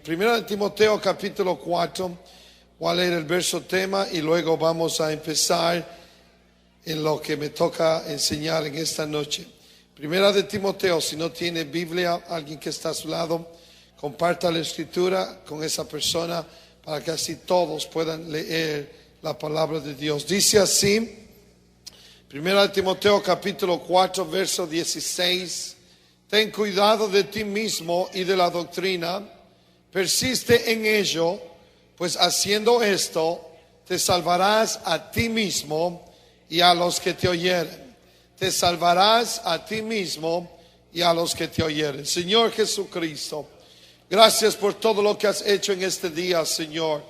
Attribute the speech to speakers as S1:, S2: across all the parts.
S1: Primera de Timoteo capítulo 4, voy a leer el verso tema y luego vamos a empezar en lo que me toca enseñar en esta noche. Primera de Timoteo, si no tiene Biblia, alguien que está a su lado, comparta la escritura con esa persona para que así todos puedan leer la palabra de Dios. Dice así, Primera de Timoteo capítulo 4, verso 16, ten cuidado de ti mismo y de la doctrina, persiste en ello, pues haciendo esto te salvarás a ti mismo y a los que te oyeren. Te salvarás a ti mismo y a los que te oyeren. Señor Jesucristo, gracias por todo lo que has hecho en este día, Señor.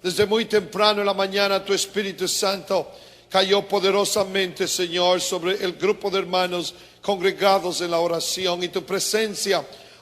S1: Desde muy temprano en la mañana tu Espíritu Santo cayó poderosamente, Señor, sobre el grupo de hermanos congregados en la oración, y tu presencia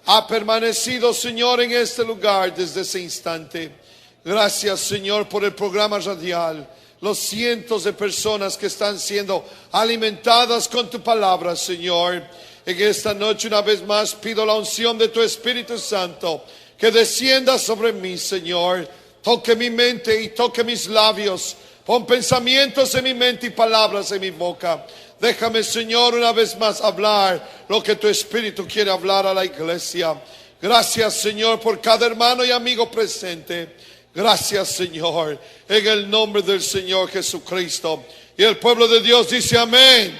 S1: ha permanecido, Señor, en este lugar desde ese instante. Gracias, Señor, por el programa radial, los cientos de personas que están siendo alimentadas con tu palabra, Señor. En esta noche una vez más pido la unción de tu Espíritu Santo que descienda sobre mí, Señor. Toque mi mente y toque mis labios. Pon pensamientos en mi mente y palabras en mi boca. Déjame, Señor, una vez más hablar lo que tu Espíritu quiere hablar a la iglesia. Gracias, Señor, por cada hermano y amigo presente. Gracias, Señor, en el nombre del Señor Jesucristo. Y el pueblo de Dios dice amén.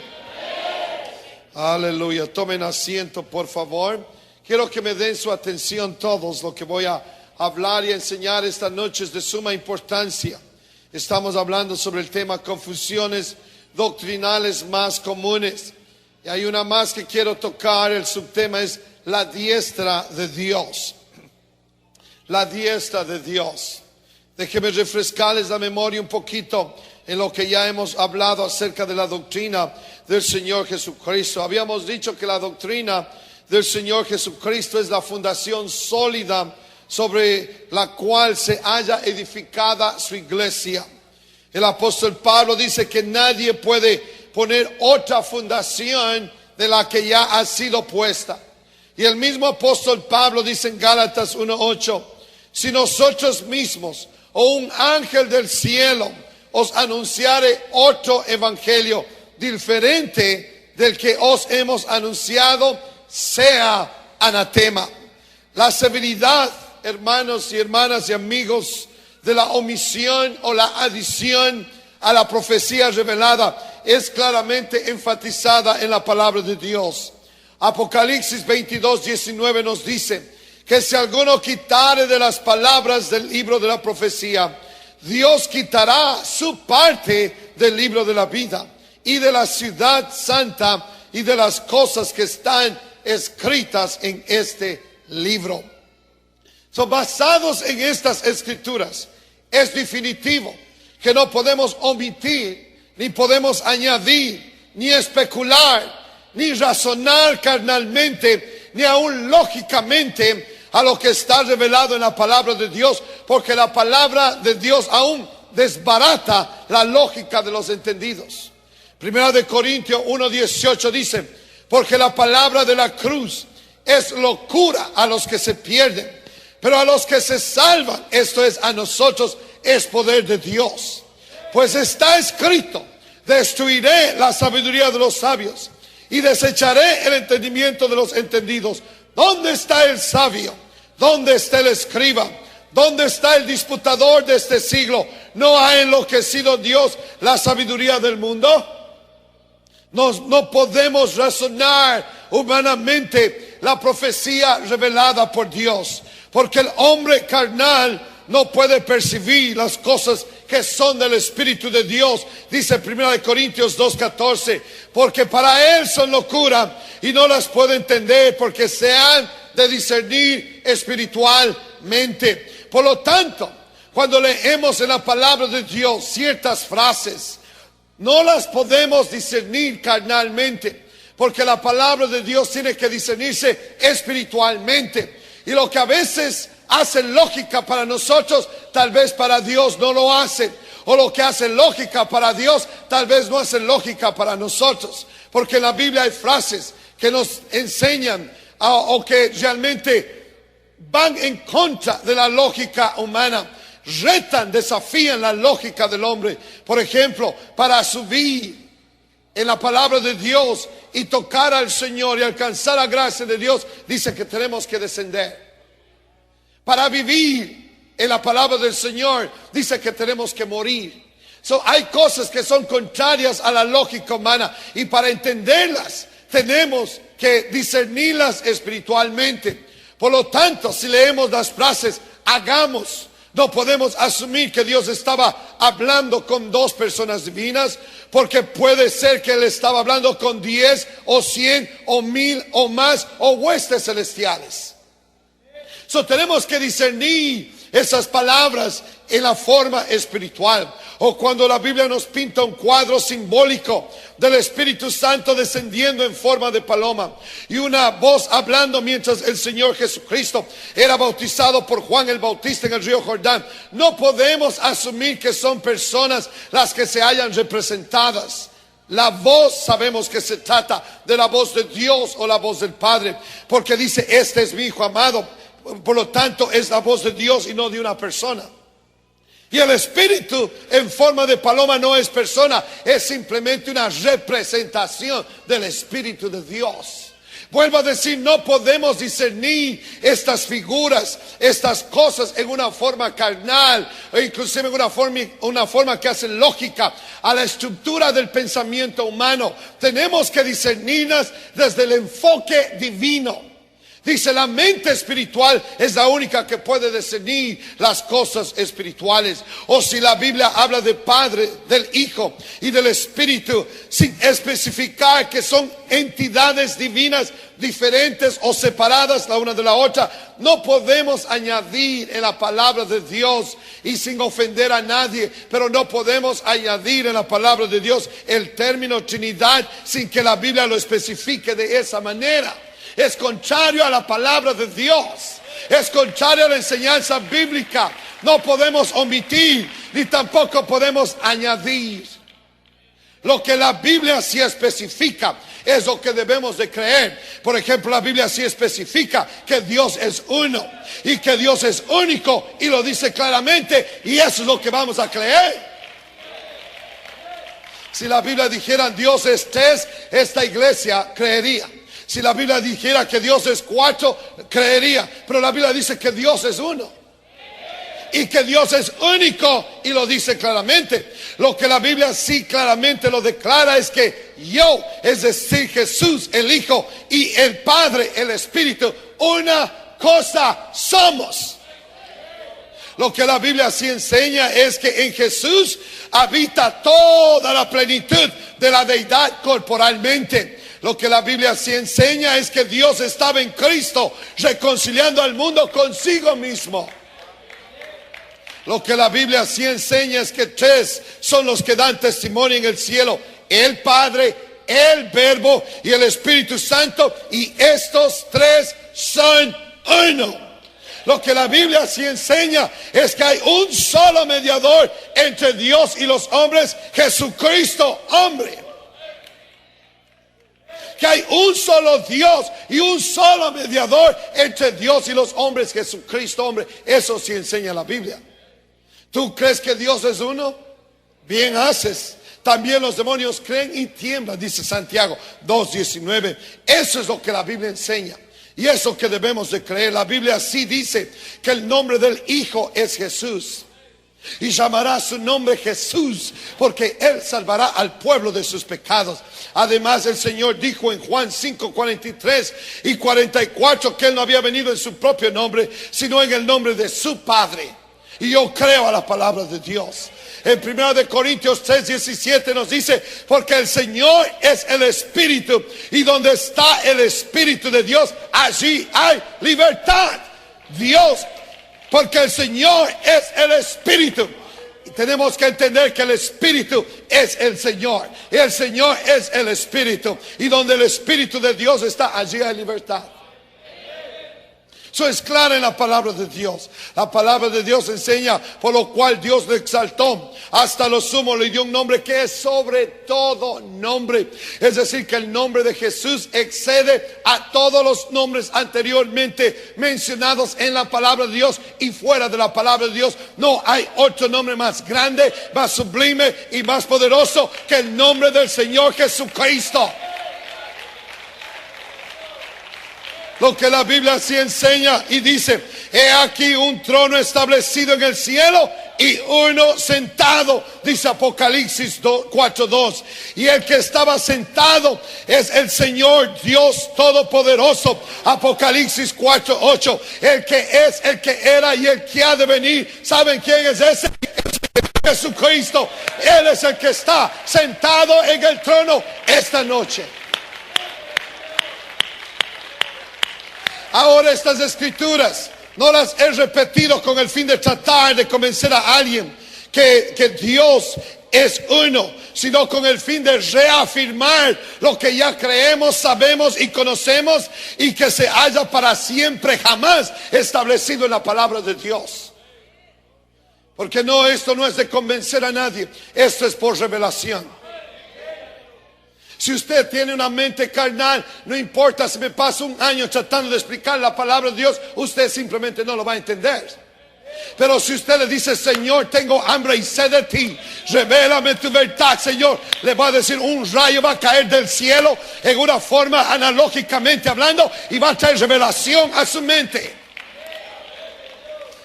S1: Aleluya. Tomen asiento, por favor. Quiero que me den su atención todos. Lo que voy a hablar y enseñar esta noche es de suma importancia. Estamos hablando sobre el tema confusiones doctrinales más comunes. Y hay una más que quiero tocar. El subtema es la diestra de Dios. La diestra de Dios. Déjenme refrescarles la memoria un poquito en lo que ya hemos hablado acerca de la doctrina del Señor Jesucristo. Habíamos dicho que la doctrina del Señor Jesucristo es la fundación sólida sobre la cual se halla edificada su iglesia. El apóstol Pablo dice que nadie puede poner otra fundación de la que ya ha sido puesta. Y el mismo apóstol Pablo dice en Gálatas 1:8, si nosotros mismos o un ángel del cielo os anunciare otro evangelio diferente del que os hemos anunciado, sea anatema. La severidad, hermanos y hermanas y amigos, de la omisión o la adición a la profecía revelada es claramente enfatizada en la palabra de Dios. Apocalipsis 22:19 nos dice que si alguno quitare de las palabras del libro de la profecía, Dios quitará su parte del libro de la vida y de la ciudad santa y de las cosas que están escritas en este libro. Son basados en estas escrituras. Es definitivo que no podemos omitir, ni podemos añadir, ni especular, ni razonar carnalmente, ni aún lógicamente a lo que está revelado en la palabra de Dios, porque la palabra de Dios aún desbarata la lógica de los entendidos. Primera de Corintios 1:18 dice, porque la palabra de la cruz es locura a los que se pierden, pero a los que se salvan, esto es a nosotros, es poder de Dios. Pues está escrito, destruiré la sabiduría de los sabios y desecharé el entendimiento de los entendidos. ¿Dónde está el sabio? ¿Dónde está el escriba? ¿Dónde está el disputador de este siglo? ¿No ha enloquecido Dios la sabiduría del mundo? No podemos razonar humanamente la profecía revelada por Dios, porque el hombre carnal no puede percibir las cosas que son del Espíritu de Dios. Dice 1 Corintios 2:14, porque para él son locura y no las puede entender porque se han de discernir espiritualmente. Por lo tanto, cuando leemos en la palabra de Dios ciertas frases, no las podemos discernir carnalmente, porque la palabra de Dios tiene que discernirse espiritualmente. Y lo que a veces hace lógica para nosotros, tal vez para Dios no lo hace. O lo que hace lógica para Dios, tal vez no hace lógica para nosotros. Porque en la Biblia hay frases que nos enseñan o que realmente van en contra de la lógica humana, retan, desafían la lógica del hombre. Por ejemplo, para subir en la palabra de Dios y tocar al Señor y alcanzar la gracia de Dios, dice que tenemos que descender. Para vivir en la palabra del Señor, dice que tenemos que morir. Hay cosas que son contrarias a la lógica humana, y para entenderlas tenemos que discernirlas espiritualmente. Por lo tanto, si leemos las frases hagamos, no podemos asumir que Dios estaba hablando con dos personas divinas, porque puede ser que Él estaba hablando con 10 o 100 o 1000 o más, o huestes celestiales. Tenemos que discernir esas palabras en la forma espiritual. O cuando la Biblia nos pinta un cuadro simbólico del Espíritu Santo descendiendo en forma de paloma y una voz hablando mientras el Señor Jesucristo era bautizado por Juan el Bautista en el río Jordán, no podemos asumir que son personas las que se hayan representadas. La voz, sabemos que se trata de la voz de Dios o la voz del Padre, porque dice: este es mi Hijo amado. Por lo tanto, es la voz de Dios y no de una persona. Y el Espíritu en forma de paloma no es persona, es simplemente una representación del Espíritu de Dios. Vuelvo a decir, no podemos discernir estas figuras, estas cosas en una forma carnal, o inclusive en una forma que hace lógica a la estructura del pensamiento humano. Tenemos que discernirlas desde el enfoque divino. Dice, la mente espiritual es la única que puede discernir las cosas espirituales. O si la Biblia habla del Padre, del Hijo y del Espíritu, sin especificar que son entidades divinas diferentes o separadas la una de la otra, no podemos añadir en la palabra de Dios, y sin ofender a nadie, pero no podemos añadir en la palabra de Dios el término Trinidad sin que la Biblia lo especifique de esa manera. Es contrario a la palabra de Dios. Es contrario a la enseñanza bíblica. No podemos omitir, ni tampoco podemos añadir. Lo que la Biblia sí especifica es lo que debemos de creer. Por ejemplo, la Biblia sí especifica que Dios es uno y que Dios es único, y lo dice claramente, y eso es lo que vamos a creer. Si la Biblia dijera Dios es tres, esta iglesia creería. Si la Biblia dijera que Dios es cuatro, creería. Pero la Biblia dice que Dios es uno y que Dios es único, y lo dice claramente. Lo que la Biblia sí claramente lo declara es que yo, es decir, Jesús, el Hijo, y el Padre, el Espíritu, una cosa somos. Lo que la Biblia sí enseña es que en Jesús habita toda la plenitud de la deidad corporalmente. Lo que la Biblia sí enseña es que Dios estaba en Cristo reconciliando al mundo consigo mismo. Lo que la Biblia sí enseña es que tres son los que dan testimonio en el cielo: el Padre, el Verbo y el Espíritu Santo, y estos tres son uno. Lo que la Biblia sí enseña es que hay un solo mediador entre Dios y los hombres: Jesucristo, hombre. Que hay un solo Dios y un solo mediador entre Dios y los hombres: Jesucristo, hombre. Eso sí enseña la Biblia. ¿Tú crees que Dios es uno? Bien haces. También los demonios creen y tiemblan, dice Santiago 2:19. Eso es lo que la Biblia enseña, y eso que debemos de creer. La Biblia sí dice que el nombre del Hijo es Jesús, y llamará su nombre Jesús, porque Él salvará al pueblo de sus pecados. Además, el Señor dijo en Juan 5:43 y 44 que Él no había venido en su propio nombre, sino en el nombre de su Padre. Y yo creo a la palabra de Dios. En 1 Corintios 3:17 nos dice: porque el Señor es el Espíritu, y donde está el Espíritu de Dios, allí hay libertad. Dios, porque el Señor es el Espíritu. Y tenemos que entender que el Espíritu es el Señor, y el Señor es el Espíritu, y donde el Espíritu de Dios está, allí hay libertad. Eso es claro en la palabra de Dios. La palabra de Dios enseña, por lo cual Dios le exaltó hasta lo sumo, le dio un nombre que es sobre todo nombre. Es decir, que el nombre de Jesús excede a todos los nombres anteriormente mencionados en la palabra de Dios y fuera de la palabra de Dios. No hay otro nombre más grande, más sublime y más poderoso que el nombre del Señor Jesucristo. Lo que la Biblia así enseña y dice: he aquí un trono establecido en el cielo y uno sentado, dice Apocalipsis 4:2. Y el que estaba sentado es el Señor Dios Todopoderoso, Apocalipsis 4:8. El que es, el que era y el que ha de venir. ¿Saben quién es ese? Jesucristo. Él es el que está sentado en el trono esta noche. Ahora estas escrituras no las he repetido con el fin de tratar de convencer a alguien que Dios es uno, sino con el fin de reafirmar lo que ya creemos, sabemos y conocemos, y que se haya para siempre jamás establecido en la palabra de Dios. Porque esto no es de convencer a nadie, esto es por revelación. Si usted tiene una mente carnal, no importa si me paso un año tratando de explicar la palabra de Dios, usted simplemente no lo va a entender. Pero si usted le dice: Señor, tengo hambre y sed de ti, revélame tu verdad, Señor, le va a decir: un rayo va a caer del cielo en una forma analógicamente hablando y va a traer revelación a su mente.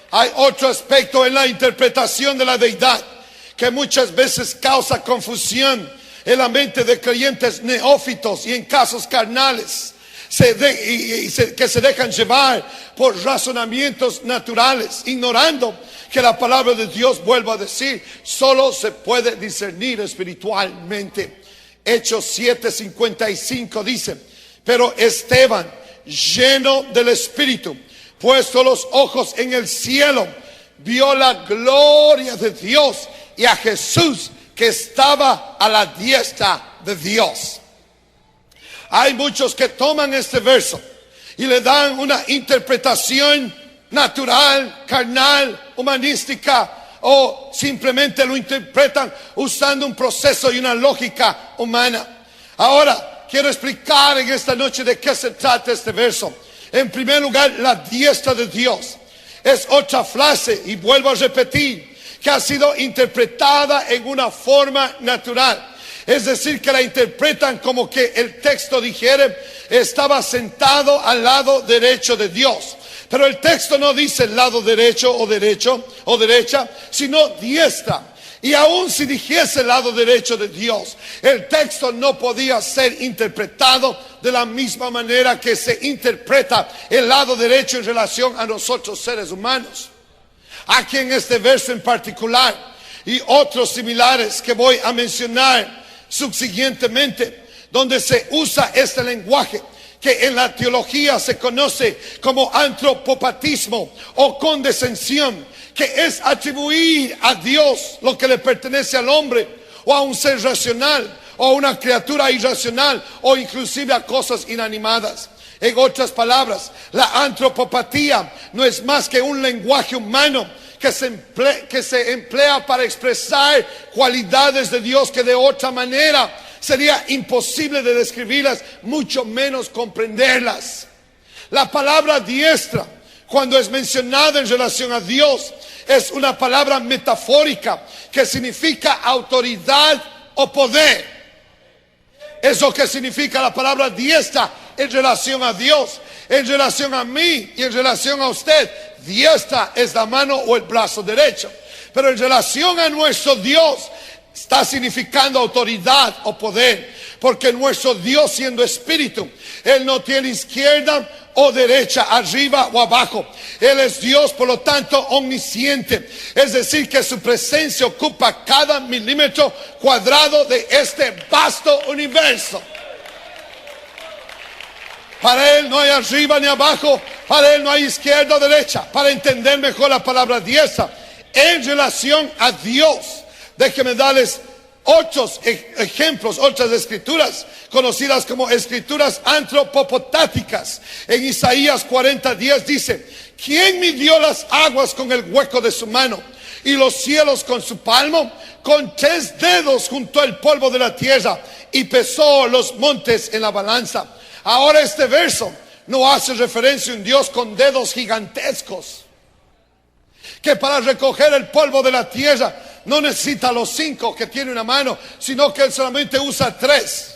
S1: Hay otro aspecto en la interpretación de la deidad que muchas veces causa confusión en la mente de creyentes neófitos y en casos carnales, que se dejan llevar por razonamientos naturales, ignorando que la palabra de Dios, vuelvo a decir, solo se puede discernir espiritualmente. Hechos 7:55 dice: pero Esteban, lleno del Espíritu, puesto los ojos en el cielo, vio la gloria de Dios y a Jesús que estaba a la diestra de Dios. Hay muchos que toman este verso y le dan una interpretación natural, carnal, humanística, o simplemente lo interpretan usando un proceso y una lógica humana. Ahora, quiero explicar en esta noche de qué se trata este verso. En primer lugar, la diestra de Dios es otra frase, y vuelvo a repetir, que ha sido interpretada en una forma natural. Es decir, que la interpretan como que el texto dijere: estaba sentado al lado derecho de Dios. Pero el texto no dice el lado derecho o derecha, sino diestra. Y aun si dijese el lado derecho de Dios, el texto no podía ser interpretado de la misma manera que se interpreta el lado derecho en relación a nosotros seres humanos. Aquí en este verso en particular y otros similares que voy a mencionar subsiguientemente, donde se usa este lenguaje que en la teología se conoce como antropopatismo o condescensión, que es atribuir a Dios lo que le pertenece al hombre o a un ser racional o a una criatura irracional o inclusive a cosas inanimadas. En otras palabras, la antropopatía no es más que un lenguaje humano que se emplea para expresar cualidades de Dios que de otra manera sería imposible de describirlas, mucho menos comprenderlas. La palabra diestra, cuando es mencionada en relación a Dios, es una palabra metafórica que significa autoridad o poder. Es lo que significa la palabra diestra en relación a Dios. En relación a mí y en relación a usted, diestra es la mano o el brazo derecho. Pero en relación a nuestro Dios, está significando autoridad o poder. Porque nuestro Dios, siendo espíritu, Él no tiene izquierda o derecha, arriba o abajo. Él es Dios, por lo tanto omnisciente. Es decir, que su presencia ocupa cada milímetro cuadrado de este vasto universo. Para Él no hay arriba ni abajo, para Él no hay izquierda o derecha. Para entender mejor la palabra diestra, en relación a Dios, déjenme darles otros ejemplos, otras escrituras conocidas como escrituras antropotáticas. En Isaías 40:10 dice: ¿quién midió las aguas con el hueco de su mano y los cielos con su palmo? Con 3 dedos juntó el polvo de la tierra y pesó los montes en la balanza. Ahora este verso no hace referencia a un Dios con dedos gigantescos, que para recoger el polvo de la tierra no necesita los 5 que tiene una mano, sino que él solamente usa 3.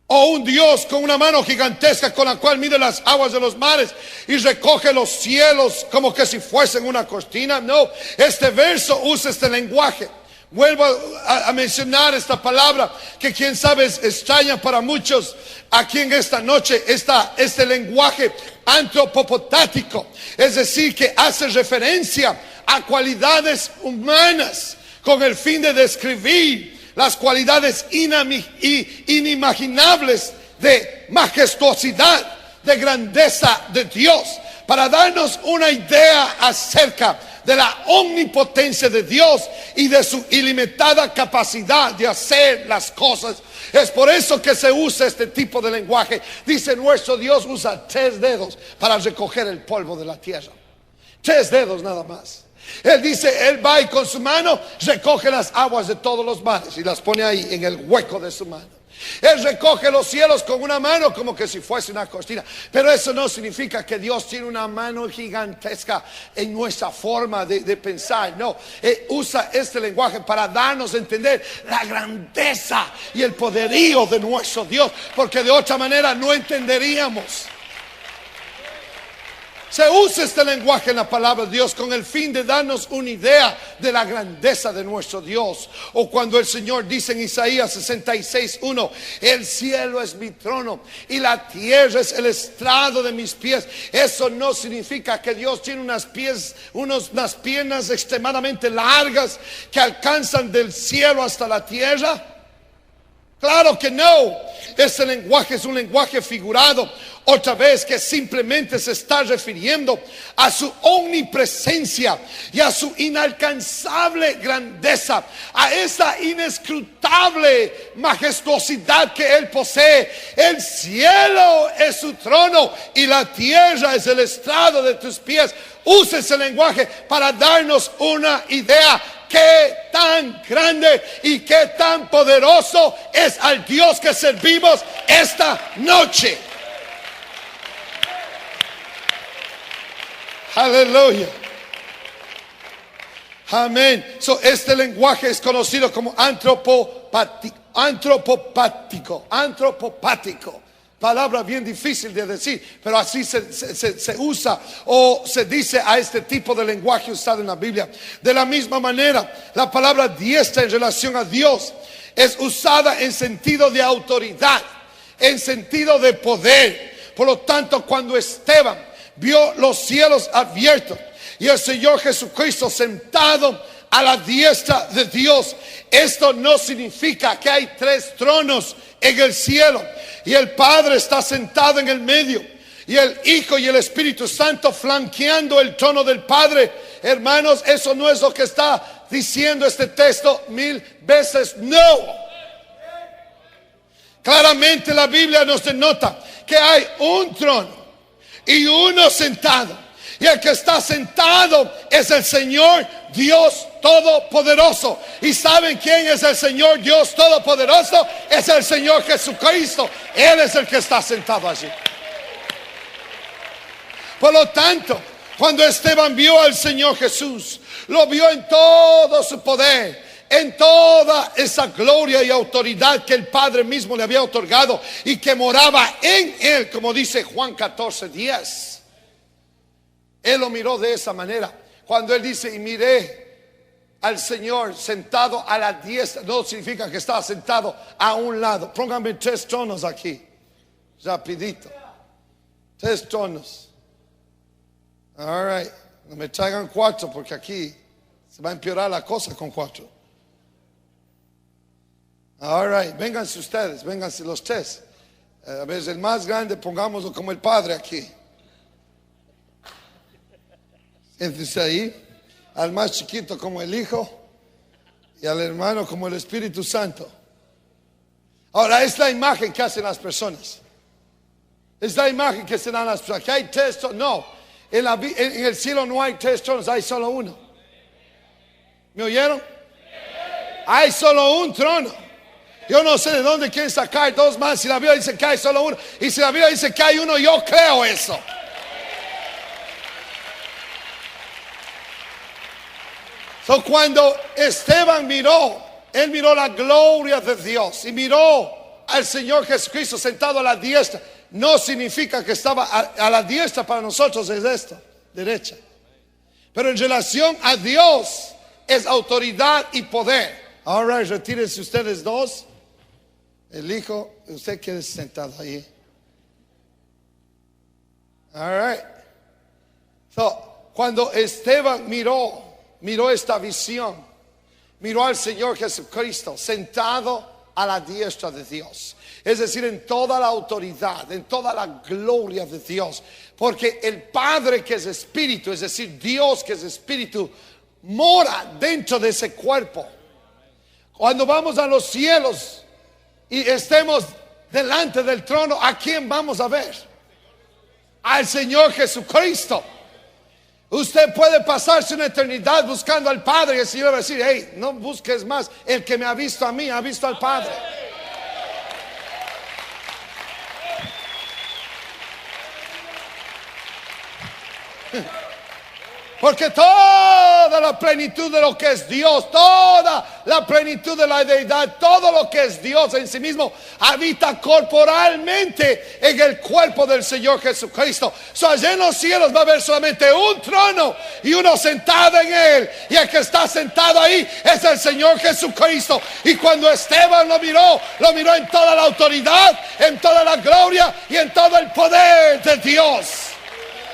S1: O un Dios con una mano gigantesca con la cual mide las aguas de los mares y recoge los cielos como que si fuesen una cortina. No, este verso usa este lenguaje. Vuelvo a mencionar esta palabra que quién sabe es extraña para muchos aquí en esta noche. Este lenguaje antropotático, es decir, que hace referencia a cualidades humanas con el fin de describir las cualidades inimaginables de majestuosidad, de grandeza de Dios, para darnos una idea acerca de la omnipotencia de Dios y de su ilimitada capacidad de hacer las cosas. Es por eso que se usa este tipo de lenguaje. Dice: nuestro Dios usa 3 dedos para recoger el polvo de la tierra. 3 dedos nada más. Él dice, él va y con su mano recoge las aguas de todos los mares y las pone ahí en el hueco de su mano. Él recoge los cielos con una mano como que si fuese una cortina. Pero eso no significa que Dios tiene una mano gigantesca en nuestra forma de pensar. No, usa este lenguaje para darnos a entender la grandeza y el poderío de nuestro Dios, porque de otra manera no entenderíamos. Se usa este lenguaje en la palabra de Dios con el fin de darnos una idea de la grandeza de nuestro Dios. O cuando el Señor dice en Isaías 66:1: el cielo es mi trono y la tierra es el estrado de mis pies. Eso no significa que Dios tiene unas piernas extremadamente largas que alcanzan del cielo hasta la tierra. Claro que no. Este lenguaje es un lenguaje figurado, otra vez, que simplemente se está refiriendo a su omnipresencia y a su inalcanzable grandeza, a esa inescrutable majestuosidad que él posee. El cielo es su trono y la tierra es el estrado de tus pies. Usa ese lenguaje para darnos una idea. Qué tan grande y qué tan poderoso es al Dios que servimos esta noche. Aleluya. Amén. Este lenguaje es conocido como antropopático. Palabra bien difícil de decir, pero así se usa o se dice a este tipo de lenguaje usado en la Biblia. De la misma manera, la palabra diestra en relación a Dios es usada en sentido de autoridad, en sentido de poder. Por lo tanto, cuando Esteban vio los cielos abiertos y el Señor Jesucristo sentado a la diestra de Dios, esto no significa que hay 3 tronos en el cielo y el Padre está sentado en el medio y el Hijo y el Espíritu Santo flanqueando el trono del Padre. Hermanos, eso no es lo que está diciendo este texto 1000 veces. No. Claramente la Biblia nos denota que hay un trono y uno sentado. Y el que está sentado es el Señor Dios Todopoderoso. ¿Y saben quién es el Señor Dios Todopoderoso? Es el Señor Jesucristo. Él es el que está sentado allí. Por lo tanto, cuando Esteban vio al Señor Jesús, lo vio en todo su poder, en toda esa gloria y autoridad que el Padre mismo le había otorgado y que moraba en él, como dice Juan 14:10. Él lo miró de esa manera. Cuando él dice, y miré al Señor sentado a la diestra, no significa que estaba sentado a un lado. Pónganme 3 tronos aquí, rapidito. 3 tronos. All right. No me traigan 4 porque aquí se va a empeorar la cosa con 4. All right. Vénganse ustedes, vénganse los 3. A veces el más grande pongámoslo como el Padre aquí. Siéntense ahí. Al más chiquito como el Hijo. y al hermano como el Espíritu Santo. Ahora, es la imagen que hacen las personas. Es la imagen que se dan las personas. Que hay tres tronos. No, en el cielo no hay tres tronos, hay solo uno. ¿Me oyeron? Hay solo un trono. Yo no sé de dónde quieren sacar dos más. Si la Biblia dice que hay solo uno, y si la Biblia dice que hay uno, yo creo eso. So, cuando Esteban miró, él miró la gloria de Dios y miró al Señor Jesucristo sentado a la diestra. No significa que estaba a la diestra. Para nosotros es esto, derecha. Pero en relación a Dios es autoridad y poder. Ahora retírense ustedes dos. El hijo, usted quede sentado ahí. All right. So, cuando Esteban miró esta visión, miró al Señor Jesucristo sentado a la diestra de Dios. Es decir, en toda la autoridad, en toda la gloria de Dios. Porque el Padre que es espíritu, es decir, Dios que es espíritu, mora dentro de ese cuerpo. Cuando vamos a los cielos y estemos delante del trono, ¿a quién vamos a ver? Al Señor Jesucristo. Usted puede pasarse una eternidad buscando al Padre y el Señor va a decir: hey, no busques más. El que me ha visto a mí ha visto al Padre. Porque toda la plenitud de lo que es Dios, toda la plenitud de la deidad, todo lo que es Dios en sí mismo, habita corporalmente en el cuerpo del Señor Jesucristo. Allá en los cielos va a haber solamente un trono y uno sentado en él. Y el que está sentado ahí es el Señor Jesucristo. Y cuando Esteban lo miró en toda la autoridad, en toda la gloria y en todo el poder de Dios.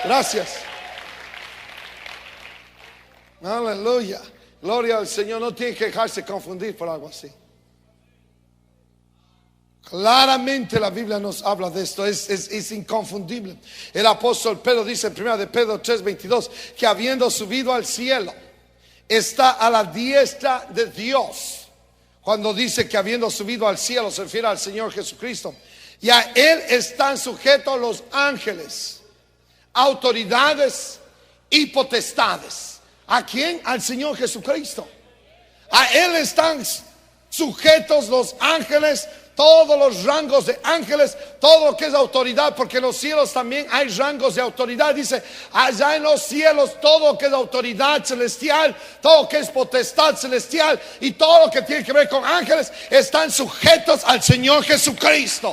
S1: Gracias. Aleluya. Gloria al Señor. No tiene que dejarse confundir por algo así. Claramente la Biblia nos habla de esto. Es inconfundible. El apóstol Pedro dice en 1 de Pedro 3:22 que habiendo subido al cielo está a la diestra de Dios. Cuando dice que habiendo subido al cielo se refiere al Señor Jesucristo. Y a él están sujetos los ángeles, autoridades y potestades. ¿A quién? Al Señor Jesucristo. A él están sujetos los ángeles, todos los rangos de ángeles, todo lo que es autoridad, porque en los cielos también hay rangos de autoridad. Dice, allá en los cielos todo lo que es autoridad celestial, todo lo que es potestad celestial y todo lo que tiene que ver con ángeles están sujetos al Señor Jesucristo.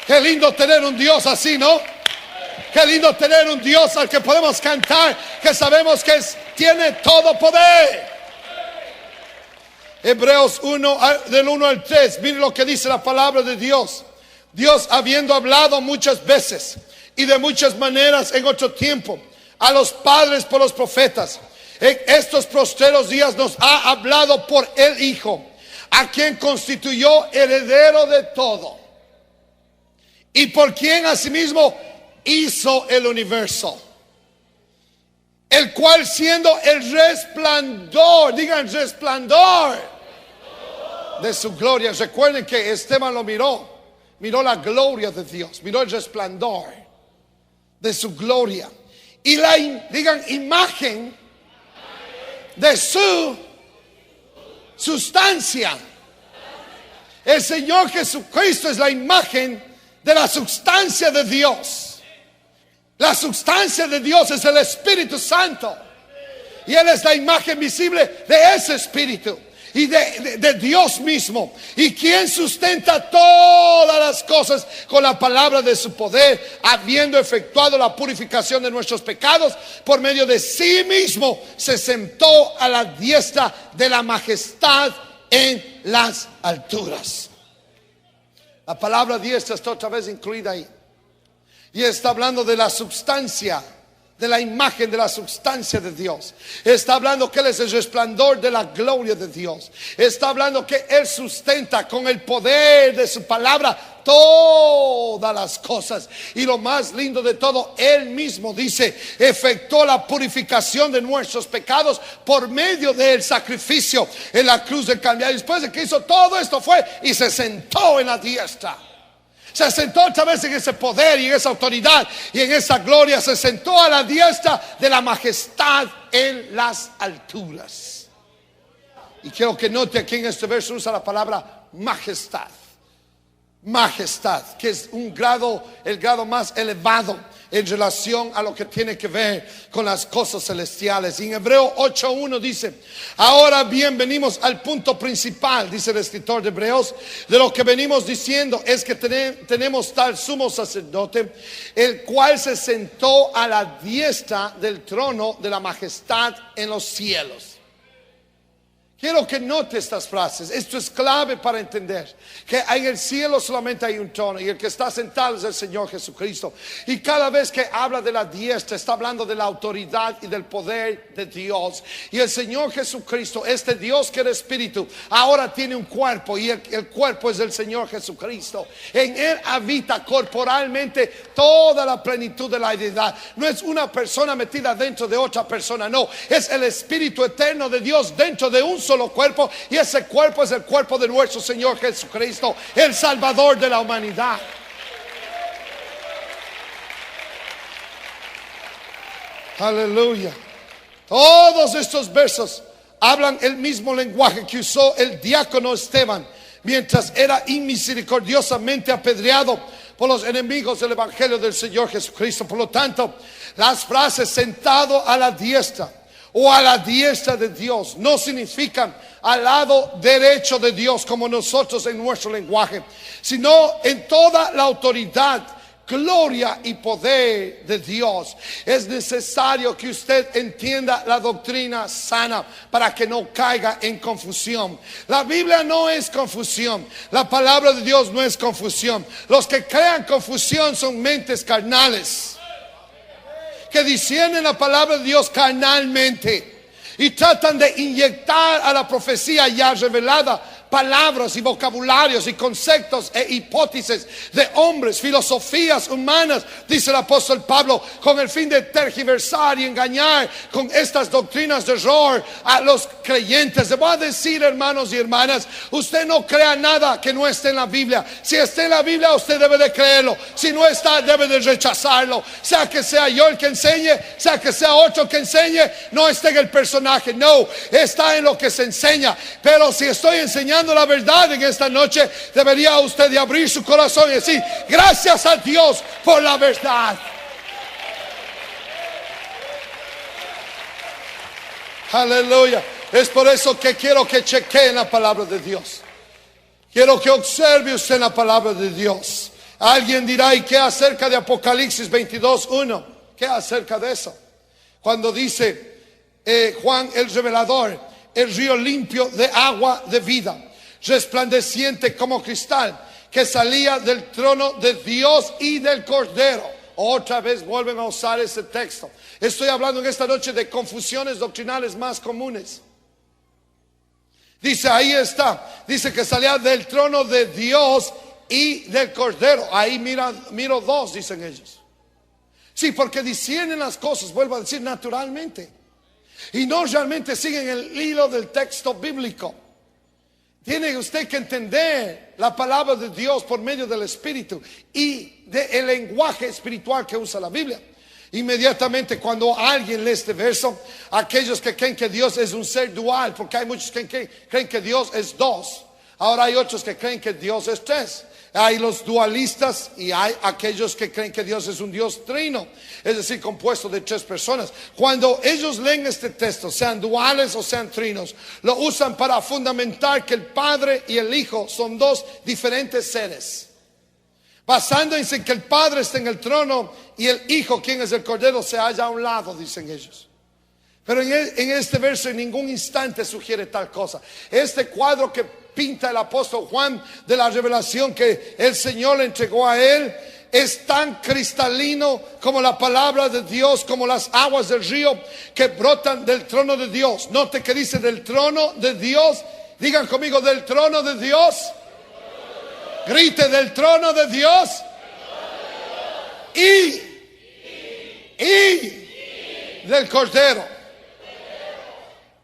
S1: Qué lindo tener un Dios así, ¿no? Qué lindo tener un Dios al que podemos cantar, que sabemos que tiene todo poder. Hebreos 1, del 1 al 3, miren lo que dice la palabra de Dios. Dios, habiendo hablado muchas veces y de muchas maneras en otro tiempo a los padres por los profetas, en estos postreros días nos ha hablado por el Hijo, a quien constituyó heredero de todo y por quien asimismo hizo el universo, el cual siendo el resplandor, digan resplandor de su gloria. Recuerden que Esteban lo miró la gloria de Dios, miró el resplandor de su gloria y digan imagen de su sustancia. El Señor Jesucristo es la imagen de la sustancia de Dios. La sustancia de Dios es el Espíritu Santo. Y Él es la imagen visible de ese Espíritu y de Dios mismo. Y quien sustenta todas las cosas con la palabra de su poder, habiendo efectuado la purificación de nuestros pecados, por medio de sí mismo se sentó a la diestra de la majestad en las alturas. La palabra diestra está otra vez incluida ahí. Y está hablando de la substancia, de la imagen de la substancia de Dios. Está hablando que Él es el resplandor de la gloria de Dios. Está hablando que Él sustenta con el poder de su palabra todas las cosas. Y lo más lindo de todo, Él mismo dice, efectuó la purificación de nuestros pecados por medio del sacrificio en la cruz del Calvario. Después de que hizo todo esto, fue y se sentó en la diestra. Se sentó otra vez en ese poder y en esa autoridad y en esa gloria. Se sentó a la diestra de la majestad en las alturas. Y quiero que note aquí en este verso usa la palabra majestad. Majestad, que es un grado, el grado más elevado en relación a lo que tiene que ver con las cosas celestiales. Y en Hebreo 8:1 dice: ahora bien, venimos al punto principal, dice el escritor de Hebreos, de lo que venimos diciendo es que tenemos tal sumo sacerdote, el cual se sentó a la diestra del trono de la majestad en los cielos. Quiero que note estas frases. Esto es clave para entender que en el cielo solamente hay un trono y el que está sentado es el Señor Jesucristo. Y cada vez que habla de la diestra, está hablando de la autoridad y del poder de Dios. Y el Señor Jesucristo, este Dios que era espíritu, ahora tiene un cuerpo y el cuerpo es el Señor Jesucristo. En Él habita corporalmente toda la plenitud de la deidad. No es una persona metida dentro de otra persona, no. Es el Espíritu eterno de Dios dentro de un solo cuerpo, y ese cuerpo es el cuerpo de nuestro Señor Jesucristo, el Salvador de la humanidad. Aleluya. Todos estos versos hablan el mismo lenguaje que usó el diácono Esteban mientras era inmisericordiosamente apedreado por los enemigos del evangelio del Señor Jesucristo. Por lo tanto, las frases sentado a la diestra o a la diestra de Dios no significan al lado derecho de Dios como nosotros en nuestro lenguaje, sino en toda la autoridad, gloria y poder de Dios. Es necesario que usted entienda la doctrina sana para que no caiga en confusión. La Biblia no es confusión, la palabra de Dios no es confusión. Los que crean confusión son mentes carnales, que disciernen la palabra de Dios carnalmente y tratan de inyectar a la profecía ya revelada palabras y vocabularios y conceptos e hipótesis de hombres, filosofías humanas, dice el apóstol Pablo, con el fin de tergiversar y engañar con estas doctrinas de error a los creyentes. Le voy a decir, hermanos y hermanas, usted no crea nada que no esté en la Biblia. Si está en la Biblia, usted debe de creerlo. Si no está, debe de rechazarlo. Sea que sea yo el que enseñe, sea que sea otro que enseñe, no está en el personaje, no, está en lo que se enseña. Pero si estoy enseñando la verdad en esta noche, debería usted de abrir su corazón y decir: gracias a Dios por la verdad. Aleluya. Es por eso que quiero que chequeen la palabra de Dios. Quiero que observe usted la palabra de Dios. Alguien dirá: ¿y qué acerca de Apocalipsis 22:1? ¿Qué acerca de eso? Cuando dice Juan el revelador: el río limpio de agua de vida, resplandeciente como cristal, que salía del trono de Dios y del Cordero. Otra vez vuelven a usar ese texto. Estoy hablando en esta noche de confusiones doctrinales más comunes. Dice, ahí está, dice que salía del trono de Dios y del Cordero. Ahí miro dos, dicen ellos. Sí, porque disciernen las cosas, vuelvo a decir, naturalmente, y no realmente siguen el hilo del texto bíblico. Tiene usted que entender la palabra de Dios por medio del Espíritu y del lenguaje espiritual que usa la Biblia. Inmediatamente cuando alguien lee este verso, aquellos que creen que Dios es un ser dual, porque hay muchos que creen que Dios es dos, ahora hay otros que creen que Dios es tres. Hay los dualistas y hay aquellos que creen que Dios es un Dios trino, es decir, compuesto de tres personas. Cuando ellos leen este texto, sean duales o sean trinos, lo usan para fundamentar que el Padre y el Hijo son dos diferentes seres, basándose en que el Padre está en el trono y el Hijo, quien es el Cordero, se halla a un lado, dicen ellos. Pero en este verso en ningún instante sugiere tal cosa. Este cuadro que pinta el apóstol Juan de la revelación que el Señor le entregó a él es tan cristalino como la palabra de Dios, como las aguas del río que brotan del trono de Dios. Note que dice del trono de Dios. Digan conmigo, del trono de Dios. Grite: del trono de Dios. Y del Cordero.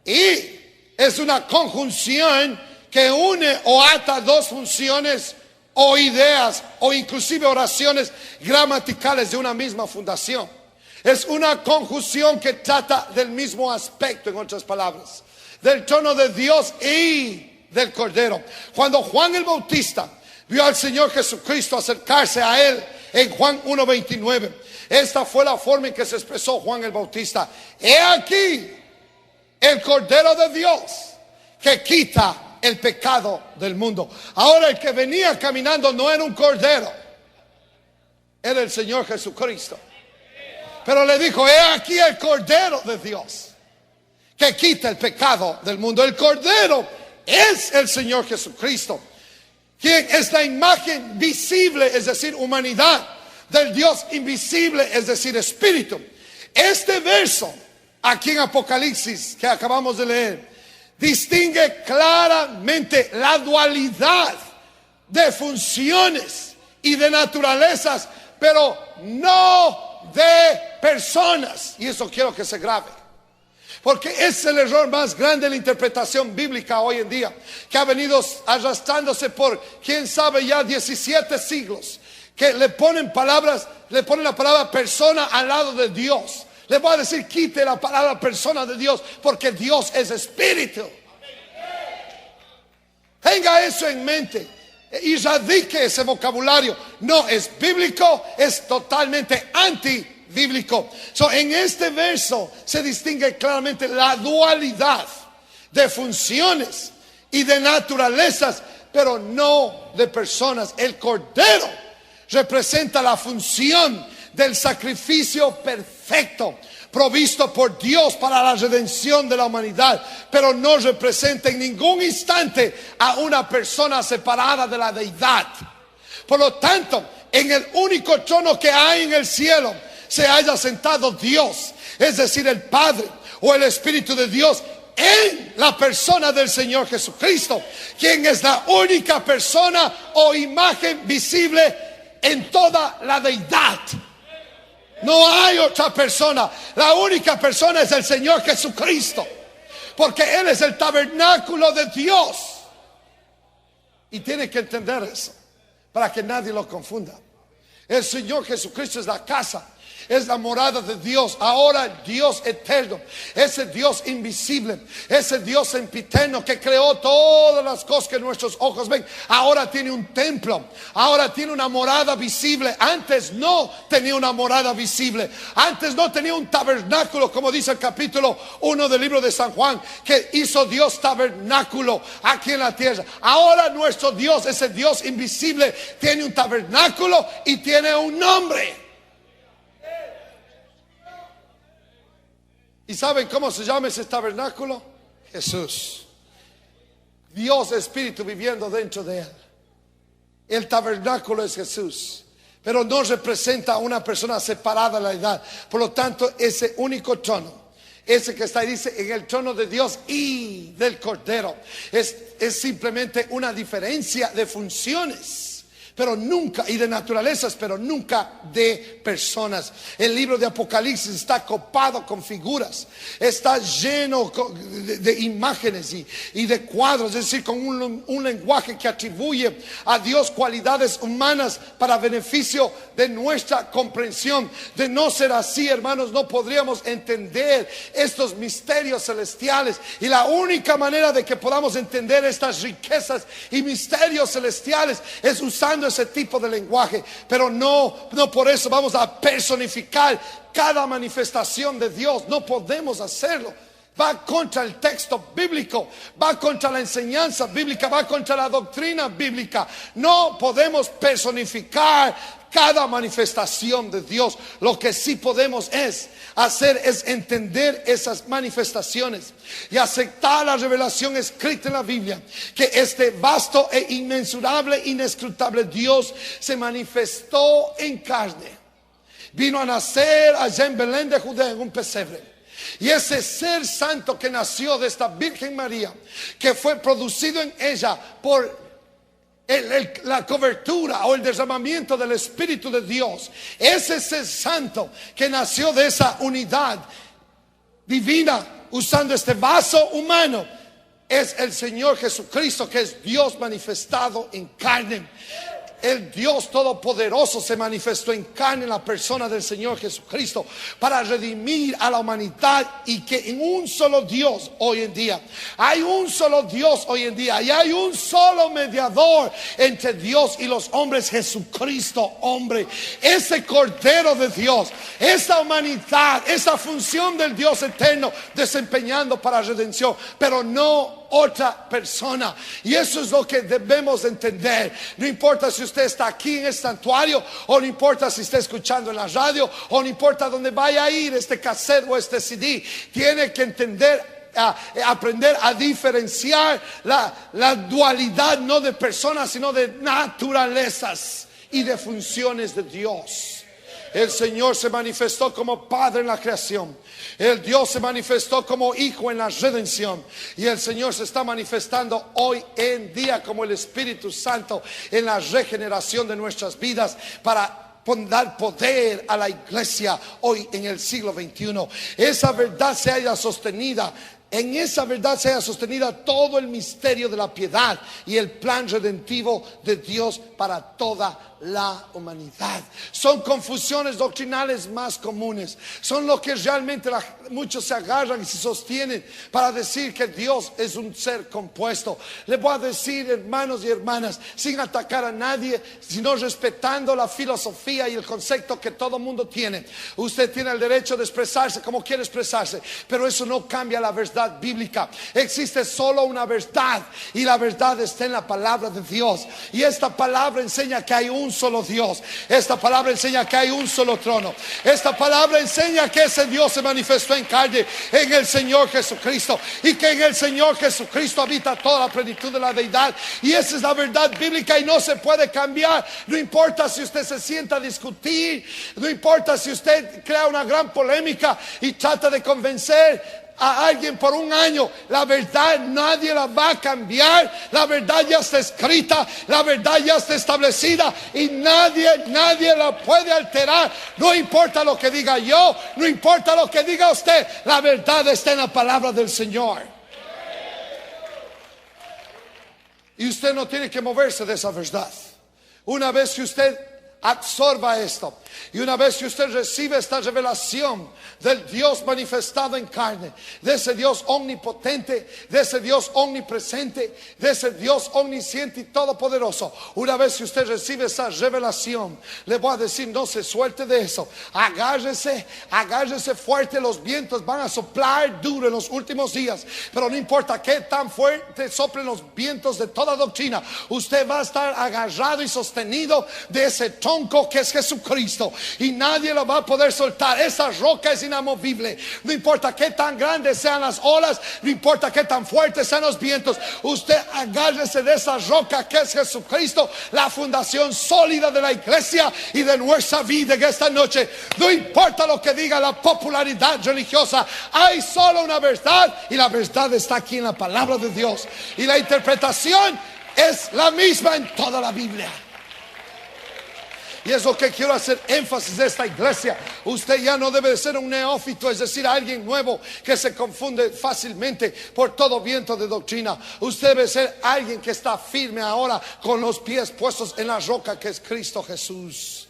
S1: Y es una conjunción que une o ata dos funciones o ideas o inclusive oraciones gramaticales de una misma fundación. Es una conjunción que trata del mismo aspecto, en otras palabras, del trono de Dios y del Cordero. Cuando Juan el Bautista vio al Señor Jesucristo acercarse a él en Juan 1:29, esta fue la forma en que se expresó Juan el Bautista: he aquí el Cordero de Dios que quita el pecado del mundo. Ahora, el que venía caminando no era un cordero, era el Señor Jesucristo. Pero le dijo: he aquí el Cordero de Dios que quita el pecado del mundo. El Cordero es el Señor Jesucristo, quien es la imagen visible, es decir, humanidad, del Dios invisible, es decir, espíritu. Este verso aquí en Apocalipsis que acabamos de leer distingue claramente la dualidad de funciones y de naturalezas, pero no de personas. Y eso quiero que se grabe, porque es el error más grande de la interpretación bíblica hoy en día, que ha venido arrastrándose por quién sabe ya 17 siglos, que le ponen la palabra persona al lado de Dios. Le voy a decir: quite la palabra persona de Dios, porque Dios es espíritu. Tenga eso en mente y radique ese vocabulario. No es bíblico, es totalmente antibíblico. En este verso se distingue claramente la dualidad de funciones y de naturalezas, pero no de personas. El Cordero representa la función del sacrificio perfecto provisto por Dios para la redención de la humanidad, pero no representa en ningún instante a una persona separada de la deidad. Por lo tanto, en el único trono que hay en el cielo se haya sentado Dios, es decir, el Padre o el Espíritu de Dios, en la persona del Señor Jesucristo, quien es la única persona o imagen visible en toda la deidad. No hay otra persona. La única persona es el Señor Jesucristo, porque Él es el tabernáculo de Dios. Y tiene que entender eso para que nadie lo confunda. El Señor Jesucristo es la casa, es la morada de Dios. Ahora Dios eterno, ese Dios invisible, ese Dios sempiterno que creó todas las cosas que nuestros ojos ven, ahora tiene un templo, ahora tiene una morada visible. Antes no tenía una morada visible, antes no tenía un tabernáculo, como dice el capítulo 1 del libro de San Juan, que hizo Dios tabernáculo aquí en la tierra. Ahora nuestro Dios, ese Dios invisible, tiene un tabernáculo y tiene un nombre. ¿Y saben cómo se llama ese tabernáculo? Jesús. Dios Espíritu viviendo dentro de él. El tabernáculo es Jesús, pero no representa a una persona separada de la edad. Por lo tanto, ese único trono, ese que está ahí, dice: en el trono de Dios y del Cordero, es simplemente una diferencia de funciones, pero nunca, y de naturalezas, pero nunca de personas. El libro de Apocalipsis está copado con figuras, está lleno de imágenes y de cuadros, es decir, con un lenguaje que atribuye a Dios cualidades humanas para beneficio de nuestra comprensión. De no ser así, hermanos, no podríamos entender estos misterios celestiales, y la única manera de que podamos entender estas riquezas y misterios celestiales es usando ese tipo de lenguaje. Pero no por eso vamos a personificar cada manifestación de Dios. No podemos hacerlo. Va contra el texto bíblico, va contra la enseñanza bíblica, va contra la doctrina bíblica. No podemos personificar cada manifestación de Dios. Lo que sí podemos hacer es entender esas manifestaciones y aceptar la revelación escrita en la Biblia, que este vasto e inmensurable, inescrutable Dios se manifestó en carne, vino a nacer allá en Belén de Judea en un pesebre. Y ese ser santo que nació de esta Virgen María, que fue producido en ella por la cobertura o el derramamiento del Espíritu de Dios. Es ese santo que nació de esa unidad divina usando este vaso humano. Es el Señor Jesucristo, que es Dios manifestado en carne. El Dios Todopoderoso se manifestó en carne en la persona del Señor Jesucristo para redimir a la humanidad, y que en un solo Dios hoy en día, hay un solo Dios hoy en día, y hay un solo mediador entre Dios y los hombres, Jesucristo hombre, ese Cordero de Dios, esa humanidad, esa función del Dios eterno desempeñando para redención, pero no otra persona. Y eso es lo que debemos entender. No importa si usted está aquí en este santuario, o no importa si está escuchando en la radio, o no importa dónde vaya a ir este cassette o este CD, tiene que entender, aprender a diferenciar la dualidad, no de personas, sino de naturalezas y de funciones de Dios. El Señor se manifestó como Padre en la creación. El Dios se manifestó como Hijo en la redención. Y el Señor se está manifestando hoy en día como el Espíritu Santo en la regeneración de nuestras vidas, para dar poder a la iglesia hoy en el siglo XXI. Esa verdad se haya sostenida. En esa verdad se haya sostenida todo el misterio de la piedad y el plan redentivo de Dios para toda la humanidad. Son confusiones doctrinales más comunes. Son lo que realmente muchos se agarran y se sostienen para decir que Dios es un ser compuesto. Le voy a decir, hermanos y hermanas, sin atacar a nadie, sino respetando la filosofía y el concepto que todo mundo tiene. Usted tiene el derecho de expresarse como quiere expresarse, pero eso no cambia la verdad bíblica. Existe solo una verdad, y la verdad está en la palabra de Dios. Y esta palabra enseña que hay un solo Dios. Esta palabra enseña que hay un solo trono. Esta palabra enseña que ese Dios se manifestó en carne en el Señor Jesucristo, y que en el Señor Jesucristo habita toda la plenitud de la deidad. Y esa es la verdad bíblica y no se puede cambiar. No importa si usted se sienta a discutir, no importa si usted crea una gran polémica y trata de convencer a alguien por un año, la verdad nadie la va a cambiar. La verdad ya está escrita, la verdad ya está establecida, y nadie la puede alterar. No importa lo que diga yo, no importa lo que diga usted, la verdad está en la palabra del Señor. Y usted no tiene que moverse de esa verdad. Una vez que usted absorba esto, y una vez que usted recibe esta revelación del Dios manifestado en carne, de ese Dios omnipotente, de ese Dios omnipresente, de ese Dios omnisciente y todopoderoso, una vez que usted recibe esa revelación, le voy a decir, no se suelte de eso. Agárrese fuerte. Los vientos van a soplar duro en los últimos días, pero no importa qué tan fuerte soplen los vientos de toda doctrina, usted va a estar agarrado y sostenido de ese tronco que es Jesucristo, y nadie lo va a poder soltar. Esa roca es inamovible. No importa qué tan grandes sean las olas, no importa qué tan fuertes sean los vientos, usted agárrese de esa roca que es Jesucristo, la fundación sólida de la iglesia y de nuestra vida en esta noche. No importa lo que diga la popularidad religiosa, hay solo una verdad, y la verdad está aquí en la palabra de Dios, y la interpretación es la misma en toda la Biblia. Y es lo que quiero hacer énfasis de esta iglesia. Usted ya no debe de ser un neófito, es decir, alguien nuevo que se confunde fácilmente por todo viento de doctrina. Usted debe ser alguien que está firme ahora, con los pies puestos en la roca que es Cristo Jesús.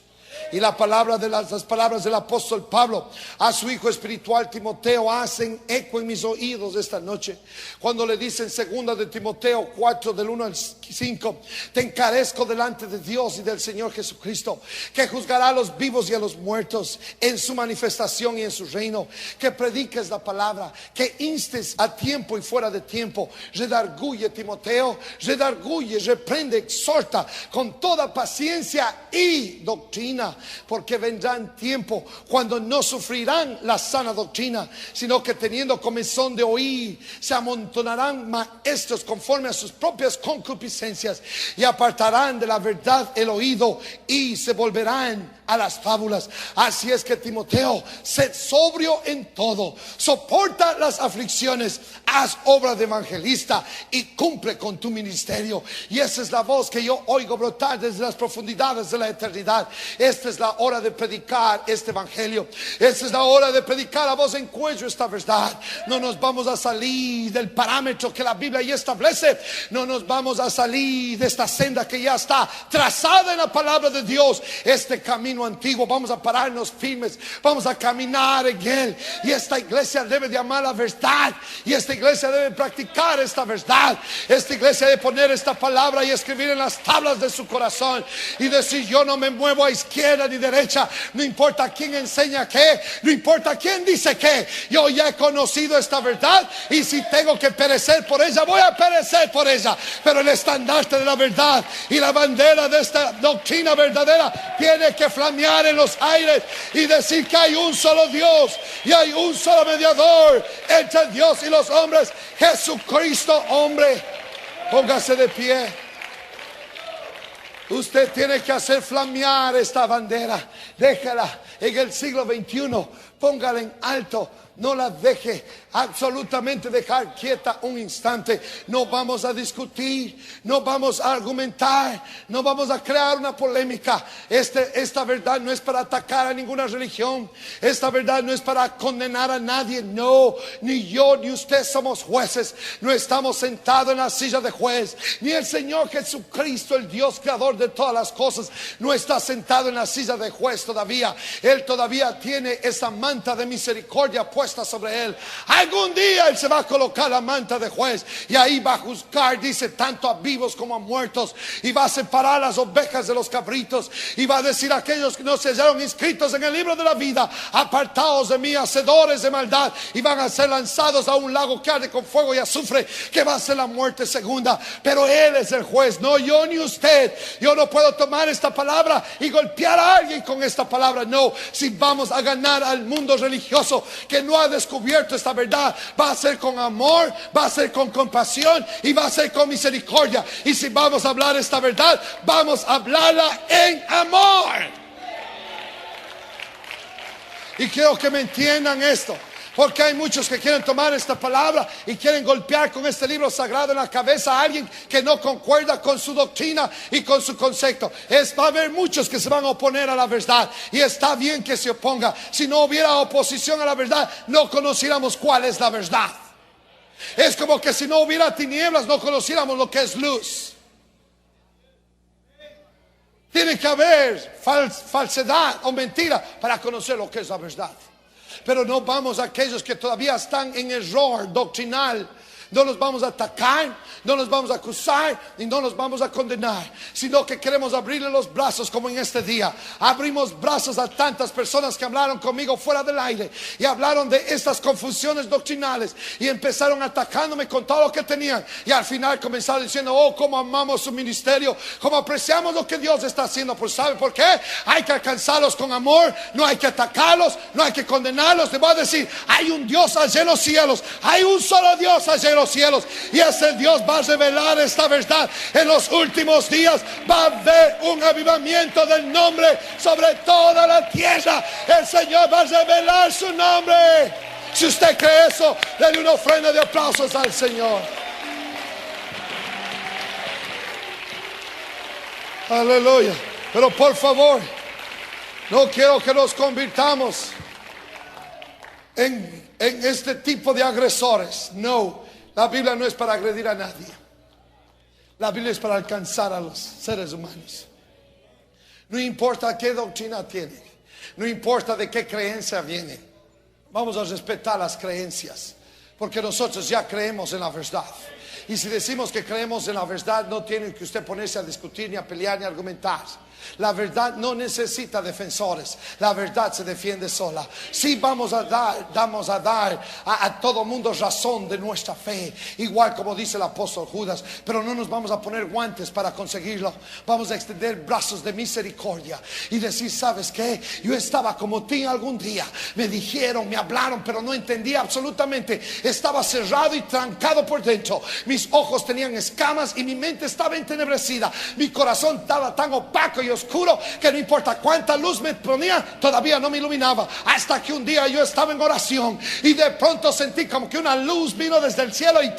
S1: Y las palabras del apóstol Pablo a su hijo espiritual Timoteo hacen eco en mis oídos esta noche, cuando le dice en 2 de Timoteo 4 del 1 al 5: te encarezco delante de Dios y del Señor Jesucristo, que juzgará a los vivos y a los muertos en su manifestación y en su reino, que prediques la palabra, que instes a tiempo y fuera de tiempo, redarguye, Timoteo, redarguye, reprende, exhorta con toda paciencia y doctrina, porque vendrán tiempo cuando no sufrirán la sana doctrina, sino que teniendo comezón de oír, se amontonarán maestros conforme a sus propias concupiscencias, y apartarán de la verdad el oído, y se volverán a las fábulas. Así es que, Timoteo, sed sobrio en todo, soporta las aflicciones, haz obra de evangelista y cumple con tu ministerio. Y esa es la voz que yo oigo brotar desde las profundidades de la eternidad. Esta es la hora de predicar este evangelio. Esta es la hora de predicar a voz en cuello esta verdad. No nos vamos a salir del parámetro que la Biblia ya establece. No nos vamos a salir de esta senda que ya está trazada en la palabra de Dios. Este camino antiguo, vamos a pararnos firmes, vamos a caminar en él. Y esta iglesia debe de amar la verdad, y esta iglesia debe practicar esta verdad. Esta iglesia debe poner esta palabra y escribir en las tablas de su corazón y decir: yo no me muevo a izquierda ni derecha, no importa quién enseña qué, no importa quién dice qué. Yo ya he conocido esta verdad, y si tengo que perecer por ella, voy a perecer por ella. Pero el estandarte de la verdad y la bandera de esta doctrina verdadera tiene que flamear en los aires y decir que hay un solo Dios y hay un solo mediador entre Dios y los hombres, Jesucristo hombre. Póngase de pie. Usted tiene que hacer flamear esta bandera. Déjala en el siglo XXI, póngala en alto. No la deje absolutamente dejar quieta un instante. No vamos a discutir, no vamos a argumentar, no vamos a crear una polémica. Esta verdad no es para atacar a ninguna religión. Esta verdad no es para condenar a nadie. No, ni yo ni usted somos jueces. No estamos sentados en la silla de juez. Ni el Señor Jesucristo, el Dios creador de todas las cosas, no está sentado en la silla de juez todavía. Él todavía tiene esa manta de misericordia puesta sobre él. Algún día él se va a colocar la manta de juez, y ahí va a juzgar, dice, tanto a vivos como a muertos, y va a separar las ovejas de los cabritos, y va a decir a aquellos que no se hallaron inscritos en el libro de la vida: apartaos de mí, hacedores de maldad, y van a ser lanzados a un lago que arde con fuego y azufre, que va a ser la muerte segunda. Pero él es el juez, no yo ni usted. Yo no puedo tomar esta palabra y golpear a alguien con esta palabra. No, si vamos a ganar al mundo religioso que no ha descubierto esta verdad, va a ser con amor, va a ser con compasión y va a ser con misericordia. Y si vamos a hablar esta verdad, vamos a hablarla en amor. Y quiero que me entiendan esto, porque hay muchos que quieren tomar esta palabra y quieren golpear con este libro sagrado en la cabeza a alguien que no concuerda con su doctrina y con su concepto. Va a haber muchos que se van a oponer a la verdad, y está bien que se oponga. Si no hubiera oposición a la verdad, no conociéramos cuál es la verdad. Es como que si no hubiera tinieblas, no conociéramos lo que es luz. Tiene que haber falsedad o mentira para conocer lo que es la verdad. Pero no vamos a aquellos que todavía están en error doctrinal. No los vamos a atacar, no los vamos a acusar y no los vamos a condenar, sino que queremos abrirle los brazos, como en este día abrimos brazos a tantas personas que hablaron conmigo fuera del aire y hablaron de estas confusiones doctrinales y empezaron atacándome con todo lo que tenían, y al final comenzaron diciendo: oh, cómo amamos su ministerio, cómo apreciamos lo que Dios está haciendo. Pues ¿sabe por qué? Hay que alcanzarlos con amor, no hay que atacarlos, no hay que condenarlos. Les voy a decir: hay un Dios allá en los cielos, hay un solo Dios allá en los cielos, y ese Dios va a revelar esta verdad. En los últimos días va a haber un avivamiento del nombre sobre toda la tierra. El Señor va a revelar su nombre. Si usted cree eso, denle una ofrenda de aplausos al Señor. Aleluya. Pero por favor, no quiero que nos convirtamos en este tipo de agresores. No. La Biblia no es para agredir a nadie. La Biblia es para alcanzar a los seres humanos. No importa qué doctrina tiene, no importa de qué creencia viene. Vamos a respetar las creencias, porque nosotros ya creemos en la verdad. Y si decimos que creemos en la verdad, no tiene que usted ponerse a discutir, ni a pelear, ni a argumentar. La verdad no necesita defensores. La verdad se defiende sola. Sí vamos a dar a todo mundo razón de nuestra fe, igual como dice el apóstol Judas, pero no nos vamos a poner guantes para conseguirlo. Vamos a extender brazos de misericordia y decir: ¿sabes qué? Yo estaba como ti algún día. Me dijeron, me hablaron, pero no entendía absolutamente. Estaba cerrado y trancado por dentro. Mis ojos tenían escamas y mi mente estaba entenebrecida. Mi corazón estaba tan opaco y oscuro, que no importa cuánta luz me ponía, todavía no me iluminaba. Hasta que un día yo estaba en oración y de pronto sentí como que una luz vino desde el cielo y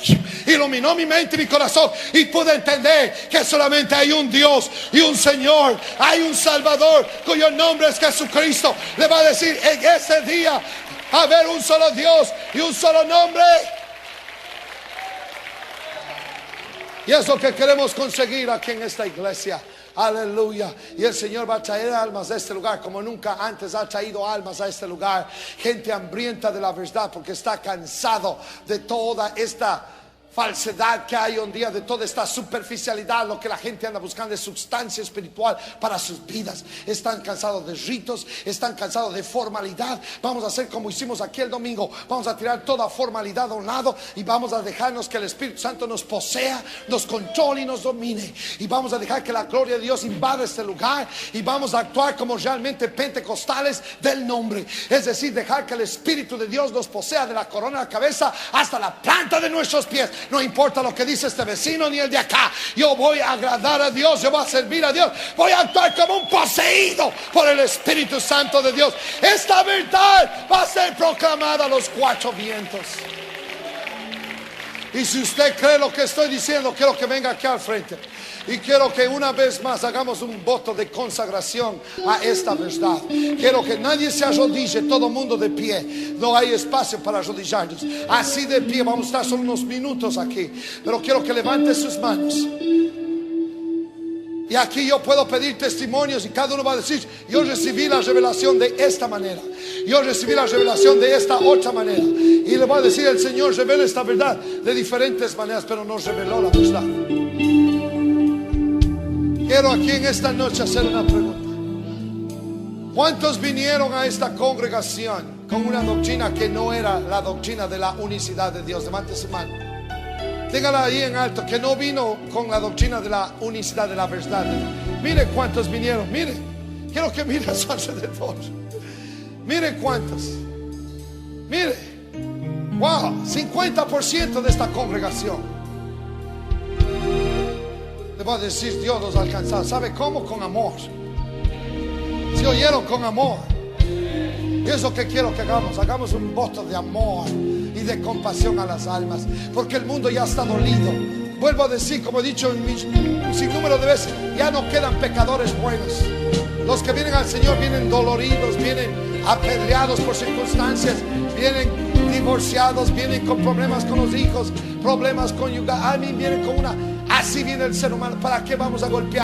S1: iluminó mi mente y mi corazón, y pude entender que solamente hay un Dios y un Señor, hay un Salvador cuyo nombre es Jesucristo. Le va a decir en ese día: a ver, un solo Dios y un solo nombre. Y es lo que queremos conseguir aquí en esta iglesia. Aleluya. Y el Señor va a traer almas a este lugar como nunca antes ha traído almas a este lugar. Gente hambrienta de la verdad, porque está cansado de toda esta falsedad que hay hoy en día, de toda esta superficialidad. Lo que la gente anda buscando es sustancia espiritual para sus vidas. Están cansados de ritos, están cansados de formalidad. Vamos a hacer como hicimos aquí el domingo. Vamos a tirar toda formalidad a un lado y vamos a dejarnos que el Espíritu Santo nos posea, nos controle y nos domine. Y vamos a dejar que la gloria de Dios invada este lugar, y vamos a actuar como realmente pentecostales del nombre. Es decir, dejar que el Espíritu de Dios nos posea de la corona de la cabeza hasta la planta de nuestros pies. No importa lo que dice este vecino ni el de acá. Yo voy a agradar a Dios, yo voy a servir a Dios, voy a actuar como un poseído por el Espíritu Santo de Dios. Esta verdad va a ser proclamada a los cuatro vientos. Y si usted cree lo que estoy diciendo, quiero que venga aquí al frente. Y quiero que una vez más hagamos un voto de consagración a esta verdad. Quiero que nadie se arrodille, todo mundo de pie. No hay espacio para arrodillarnos. Así de pie, vamos a estar solo unos minutos aquí. Pero quiero que levante sus manos. Y aquí yo puedo pedir testimonios y cada uno va a decir: yo recibí la revelación de esta manera, yo recibí la revelación de esta otra manera. Y le va a decir: el Señor revela esta verdad de diferentes maneras, pero nos reveló la verdad. Quiero aquí en esta noche hacer una pregunta. ¿Cuántos vinieron a esta congregación con una doctrina que no era la doctrina de la unicidad de Dios? Levante su mano. Téngala ahí en alto, que no vino con la doctrina de la unicidad de la verdad. Mire cuántos vinieron, mire. Quiero que mire a su alrededor. Mire cuántos. Mire. Wow, 50% de esta congregación. Le va a decir: Dios los ha alcanzado. ¿Sabe cómo? Con amor. Si oyeron, con amor. Y es lo que quiero que hagamos. Hagamos un voto de amor y de compasión a las almas, porque el mundo ya está dolido. Vuelvo a decir, como he dicho un sinnúmero de veces, ya no quedan pecadores buenos. Los que vienen al Señor vienen doloridos, vienen apedreados por circunstancias, vienen divorciados, vienen con problemas con los hijos, problemas conyugales. A mí vienen con una... Así viene el ser humano. ¿Para qué vamos a golpear?